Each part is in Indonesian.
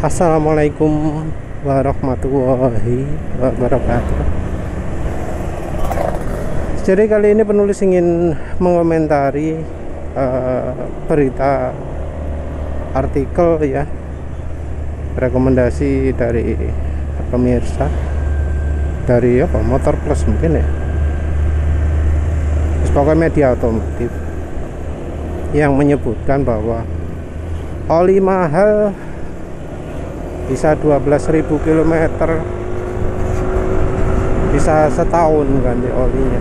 Assalamualaikum warahmatullahi wabarakatuh. Jadi kali ini penulis ingin mengomentari berita artikel ya, rekomendasi dari pemirsa dari Motor Plus mungkin ya, pokoknya media otomotif yang menyebutkan bahwa oli mahal bisa 12.000 km, bisa setahun ganti olinya.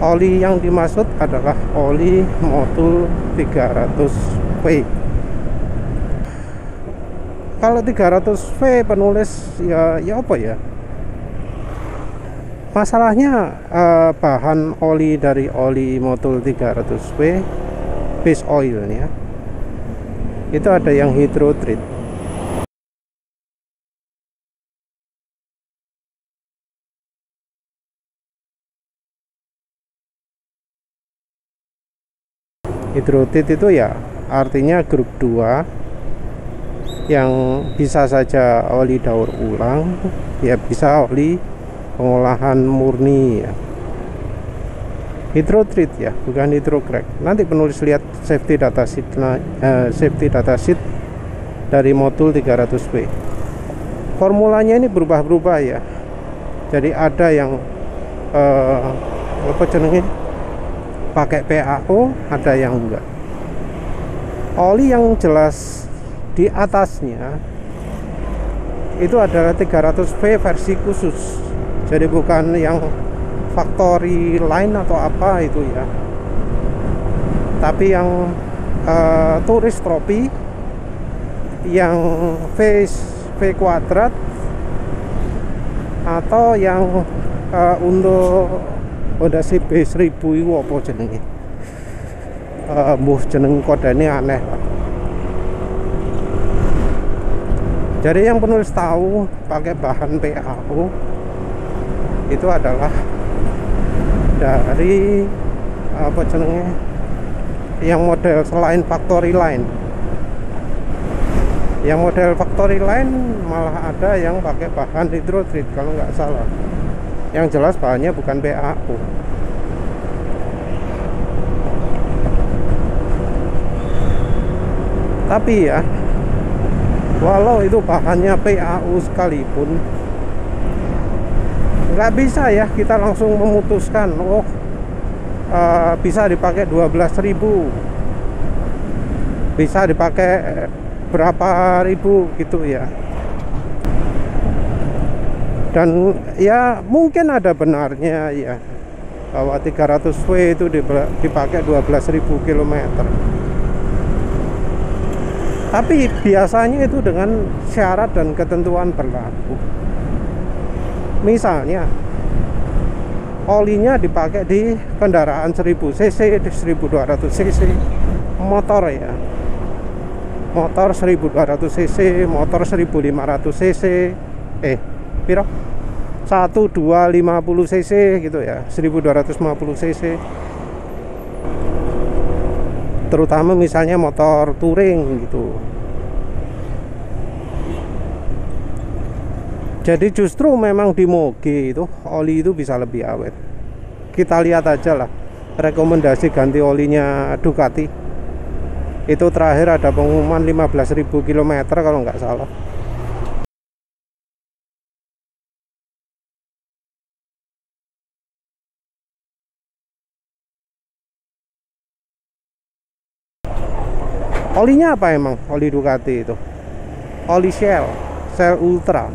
Oli yang dimaksud adalah oli Motul 300V. Kalau 300V penulis ya apa ya? Masalahnya bahan oli dari oli Motul 300V base oilnya itu ada yang hydrotreat. Hydrotreat itu ya artinya grup 2 yang bisa saja oli daur ulang, ya bisa oli pengolahan murni ya. Hydrotreat ya, bukan hydrocrack. Nanti penulis lihat safety data sheet dari Motul 300V. Formulanya ini berubah-berubah ya. Jadi ada yang apa jenenge pakai PAO, ada yang enggak. Oli yang jelas di atasnya itu adalah 300V versi khusus. Jadi bukan yang factory line atau apa itu ya, tapi yang turis tropi yang V kuadrat, atau yang untuk Honda CB 1000 itu apa jenenge, jeneng kodenya aneh. Jadi yang penulis tahu pakai bahan PAO itu adalah dari apa jenenge, yang model selain factory line. Yang model factory line malah ada yang pakai bahan hydrotreat kalau nggak salah. Yang jelas bahannya bukan PAO. Tapi ya, walau itu bahannya PAO sekalipun, nggak bisa ya kita langsung memutuskan bisa dipakai 12.000, bisa dipakai berapa ribu gitu ya. Dan ya mungkin ada benarnya ya bahwa 300V itu dipakai 12.000 km. Tapi biasanya itu dengan syarat dan ketentuan berlaku. Misalnya olinya dipakai di kendaraan 1000 cc, 1200 cc motor ya, motor 1200 cc, motor 1500 cc, piro? 1250 cc gitu ya, 1250 cc. Terutama misalnya motor touring gitu. Jadi justru memang di Moge itu oli itu bisa lebih awet. Kita lihat aja lah rekomendasi ganti olinya Ducati. Itu terakhir ada pengumuman 15.000 km kalau nggak salah. Olinya apa emang? Oli Ducati itu oli Shell Ultra.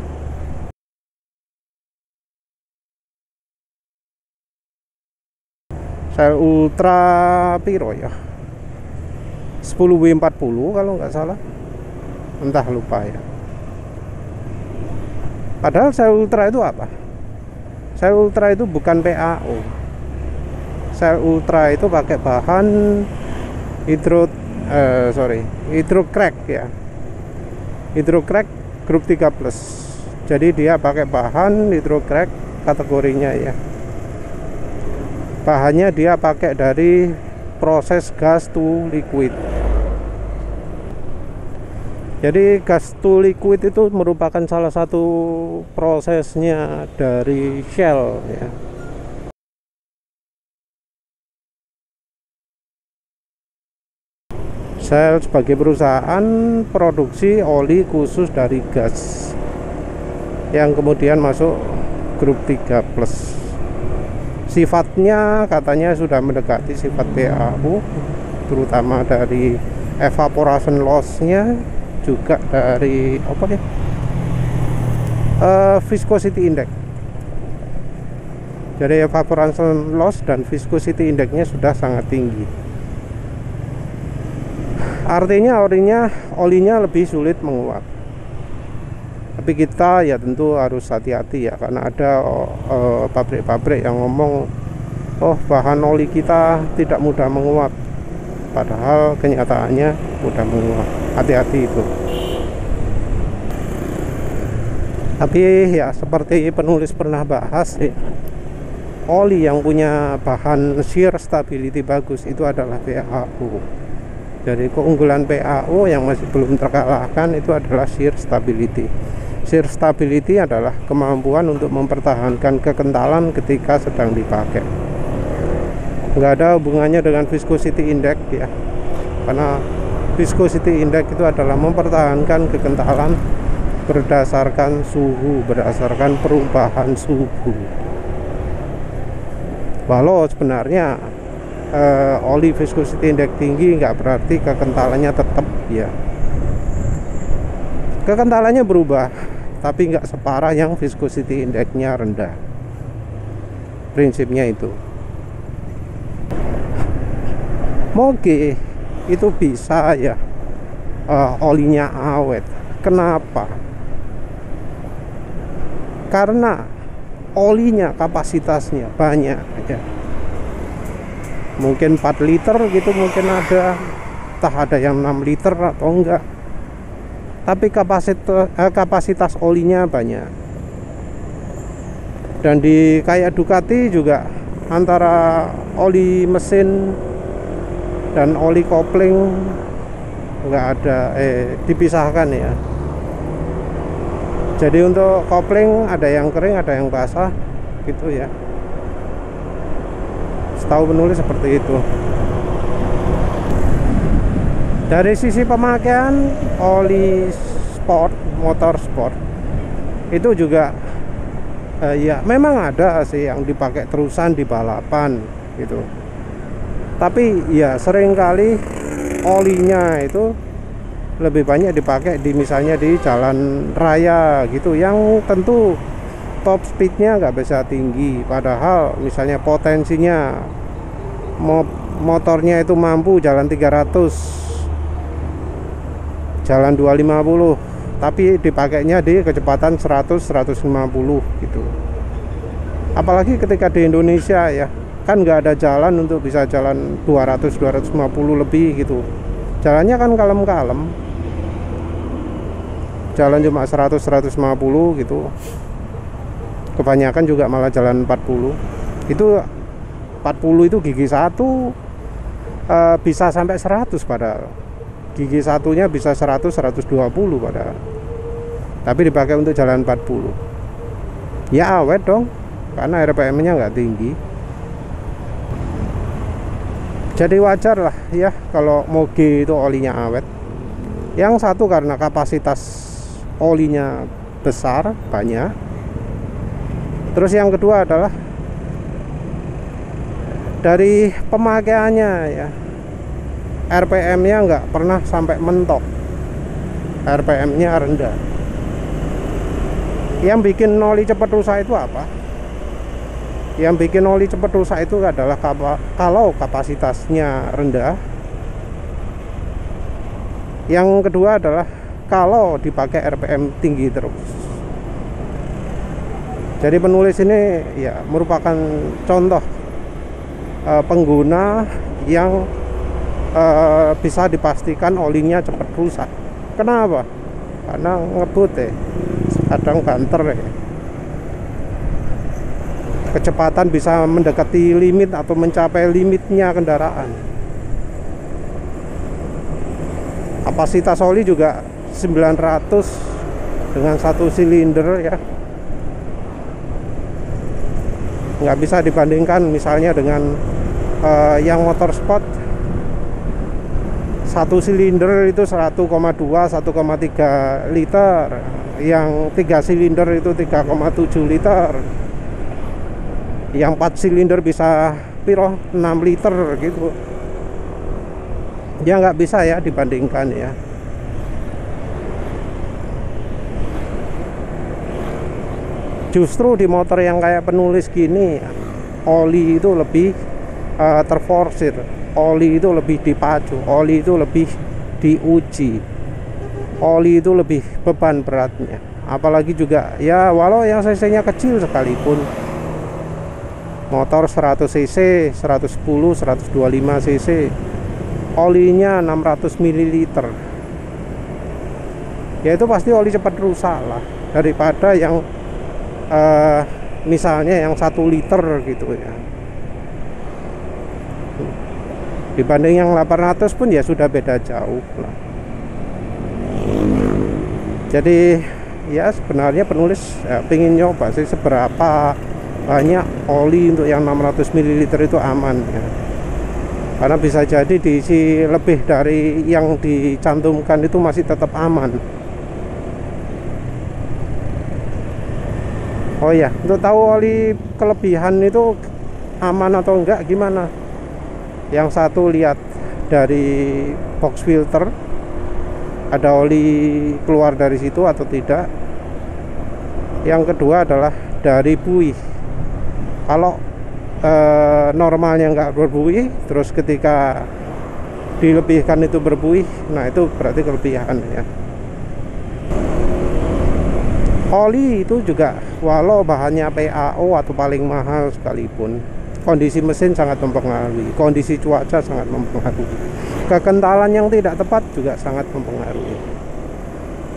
Shell Ultra piro ya, 10W40 kalau nggak salah, entah lupa ya. Padahal Shell Ultra itu apa? Shell Ultra itu bukan PAO. Shell Ultra itu pakai bahan hydrocrack ya, hydrocrack grup 3+. Jadi dia pakai bahan hydrocrack kategorinya ya. Bahannya dia pakai dari proses gas to liquid. Jadi gas to liquid itu merupakan salah satu prosesnya dari Shell ya. Shell sebagai perusahaan produksi oli khusus dari gas yang kemudian masuk grup 3+. Sifatnya katanya sudah mendekati sifat PAU, terutama dari evaporation loss-nya, juga dari apa ya, viscosity index. Jadi evaporation loss dan viscosity index-nya sudah sangat tinggi. Artinya olinya lebih sulit menguap. Tapi kita ya tentu harus hati-hati ya, karena ada pabrik-pabrik yang ngomong, oh bahan oli kita tidak mudah menguap, padahal kenyataannya mudah menguap. Hati-hati itu. Tapi ya seperti penulis pernah bahas ya, oli yang punya bahan shear stability bagus itu adalah PAU. Jadi keunggulan PAU yang masih belum terkalahkan itu adalah shear stability. Shear stability adalah kemampuan untuk mempertahankan kekentalan ketika sedang dipakai. Nggak ada hubungannya dengan viscosity index ya, karena viscosity index itu adalah mempertahankan kekentalan berdasarkan suhu, berdasarkan perubahan suhu. Walau sebenarnya oli viscosity index tinggi nggak berarti kekentalannya tetap ya. Kekentalannya berubah, tapi nggak separah yang viscosity index-nya rendah. Prinsipnya itu. Moge itu bisa ya olinya awet. Kenapa? Karena olinya kapasitasnya banyak ya. Mungkin 4 liter gitu, mungkin ada, entah ada yang 6 liter atau enggak. Tapi kapasitas olinya banyak. Dan di kayak Ducati juga antara oli mesin dan oli kopling nggak ada dipisahkan ya. Jadi untuk kopling ada yang kering, ada yang basah gitu ya. Setahu penulis seperti itu. Dari sisi pemakaian oli sport, motor sport itu juga ya memang ada sih yang dipakai terusan di balapan gitu. Tapi ya seringkali olinya itu lebih banyak dipakai di misalnya di jalan raya gitu, yang tentu top speednya nggak bisa tinggi, padahal misalnya potensinya motornya itu mampu jalan 300, jalan 250, tapi dipakainya di kecepatan 100-150 gitu. Apalagi ketika di Indonesia ya, kan nggak ada jalan untuk bisa jalan 200-250 lebih gitu. Jalannya kan kalem-kalem, jalan cuma 100-150 gitu. Kebanyakan juga malah jalan 40. Itu 40 itu gigi 1 bisa sampai 100 padahal. Gigi satunya bisa 100-120 padahal. Tapi dipakai untuk jalan 40. Ya awet dong, karena RPM-nya nggak tinggi. Jadi wajar lah ya kalau Moge itu olinya awet. Yang satu karena kapasitas olinya besar, banyak. Terus yang kedua adalah dari pemakaiannya ya, RPM-nya nggak pernah sampai mentok, RPM-nya rendah. Yang bikin oli cepat rusak itu apa? Yang bikin oli cepat rusak itu adalah kalau kapasitasnya rendah. Yang kedua adalah kalau dipakai RPM tinggi terus. Jadi penulis ini ya merupakan contoh pengguna yang bisa dipastikan olinya cepat rusak. Kenapa? Karena ngebut ya, kadang banter ya. kecepatan bisa mendekati limit atau mencapai limitnya kendaraan. Kapasitas oli juga 900 dengan 1 silinder ya. Nggak bisa dibandingkan misalnya dengan yang motor sport 1 silinder itu 1,2 1,3 liter, yang 3 silinder itu 3,7 liter, yang 4 silinder bisa piro 6 liter gitu ya. Nggak bisa ya dibandingkan ya. Justru di motor yang kayak penulis gini, oli itu lebih terforsir, oli itu lebih dipacu, oli itu lebih diuji, oli itu lebih beban beratnya. Apalagi juga ya walau yang cc-nya kecil sekalipun, motor 100 cc, 110, 125 cc, olinya 600 ml, ya itu pasti oli cepat rusak lah daripada yang misalnya yang 1 liter gitu ya. Dibanding yang 800 pun ya sudah beda jauh lah. Jadi ya sebenarnya penulis pengen nyoba sih seberapa banyak oli untuk yang 600 ml itu aman ya. Karena bisa jadi diisi lebih dari yang dicantumkan itu masih tetap aman. Oh ya, untuk tahu oli kelebihan itu aman atau enggak gimana? Yang satu lihat dari box filter, ada oli keluar dari situ atau tidak. Yang kedua adalah dari buih. Kalau normalnya enggak berbuih, terus ketika dilebihkan itu berbuih, nah itu berarti kelebihan ya. Oli itu juga walau bahannya PAO atau paling mahal sekalipun, kondisi mesin sangat mempengaruhi, kondisi cuaca sangat mempengaruhi, kekentalan yang tidak tepat juga sangat mempengaruhi.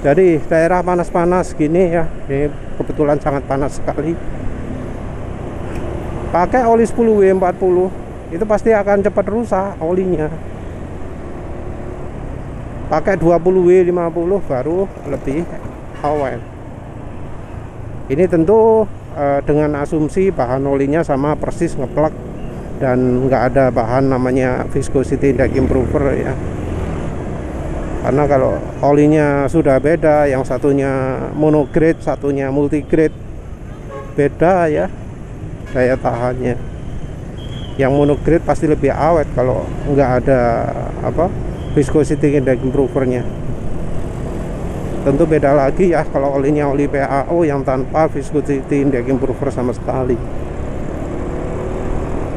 Jadi daerah panas-panas gini ya, ini kebetulan sangat panas sekali, pakai oli 10W40 itu pasti akan cepat rusak olinya. Pakai 20W50 baru lebih awet. Ini tentu dengan asumsi bahan olinya sama persis ngeplak dan nggak ada bahan namanya viscosity index improver ya. Karena kalau olinya sudah beda, yang satunya monograde, satunya multigrade, beda ya daya tahannya. Yang monograde pasti lebih awet kalau nggak ada viscosity index improvernya. Tentu beda lagi ya kalau olinya oli PAO yang tanpa viscosity index improver sama sekali.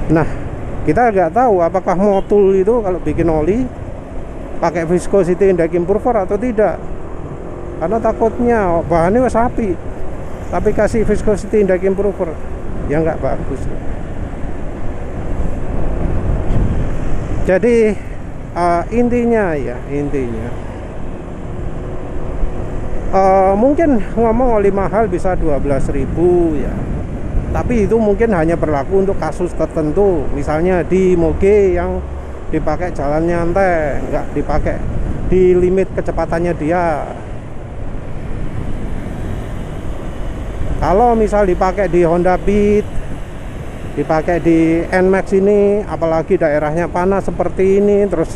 Nah, kita nggak tahu apakah Motul itu kalau bikin oli pakai viscosity index improver atau tidak. Karena takutnya bahannya sapi, tapi kasih viscosity index improver, ya nggak bagus. Jadi intinya mungkin ngomong oli mahal bisa 12.000 ya, tapi itu mungkin hanya berlaku untuk kasus tertentu, misalnya di moge yang dipakai jalan nyantai, nggak dipakai di limit kecepatannya dia. Kalau misal dipakai di Honda Beat, dipakai di NMAX ini, apalagi daerahnya panas seperti ini, terus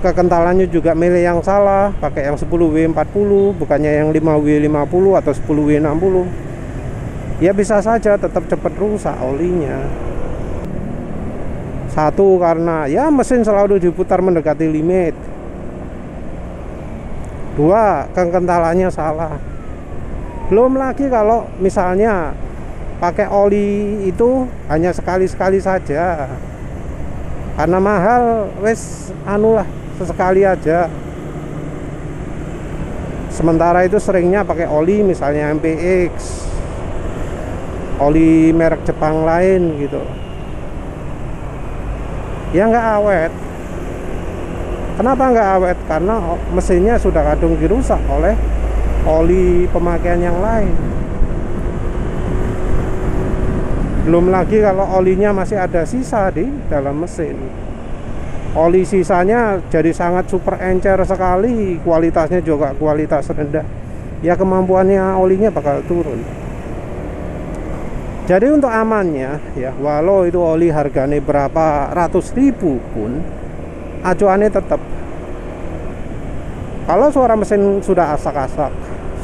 kekentalannya juga milih yang salah, pakai yang 10W40 bukannya yang 5W50 atau 10W60, ya bisa saja tetap cepat rusak olinya. Satu, karena ya mesin selalu diputar mendekati limit. Dua, kekentalannya salah. Belum lagi kalau misalnya pakai oli itu hanya sekali-sekali saja, karena mahal, wes anulah sesekali aja. Sementara itu seringnya pakai oli misalnya MPX, oli merek Jepang lain gitu, ya nggak awet. Kenapa nggak awet? Karena mesinnya sudah kadung dirusak oleh oli pemakaian yang lain. Belum lagi kalau olinya masih ada sisa di dalam mesin. Oli sisanya jadi sangat super encer sekali, kualitasnya juga kualitas rendah. Ya kemampuannya olinya bakal turun. Jadi untuk amannya ya, walau itu oli harganya berapa ratus ribu pun, acuannya tetap kalau suara mesin sudah asak-asak,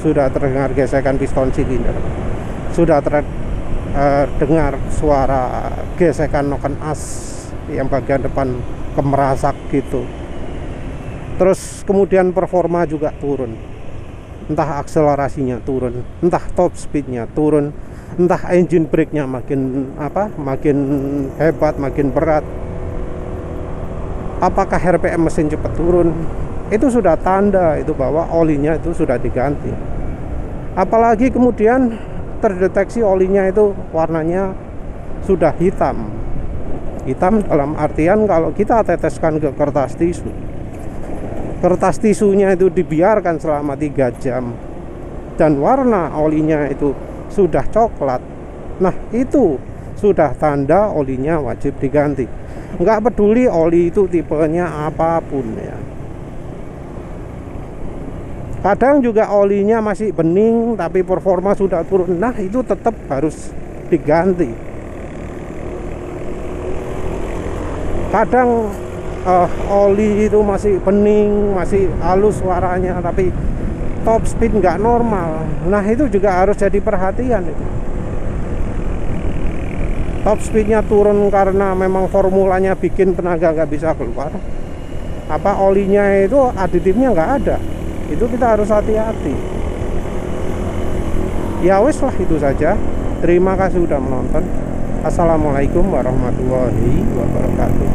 sudah terdengar gesekan piston silinder, sudah terdengar suara gesekan noken as yang bagian depan kemerasak gitu, terus kemudian performa juga turun, entah akselerasinya turun, entah top speednya turun, entah engine brake-nya makin hebat, makin berat, apakah RPM mesin cepat turun, itu sudah tanda itu bahwa olinya itu sudah diganti. Apalagi kemudian terdeteksi olinya itu warnanya sudah hitam. Hitam dalam artian kalau kita teteskan ke kertas tisu, kertas tisunya itu dibiarkan selama 3 jam dan warna olinya itu sudah coklat, nah itu sudah tanda olinya wajib diganti. Nggak peduli oli itu tipenya apapun ya. Kadang juga olinya masih bening tapi performa sudah turun, nah itu tetap harus diganti. Kadang oli itu masih bening, masih halus suaranya, tapi top speed nggak normal, nah itu juga harus jadi perhatian itu. Top speednya turun karena memang formulanya bikin tenaga nggak bisa keluar, apa olinya itu aditifnya nggak ada, itu kita harus hati-hati. Ya wes lah, itu saja. Terima kasih sudah menonton. Assalamualaikum warahmatullahi wabarakatuh.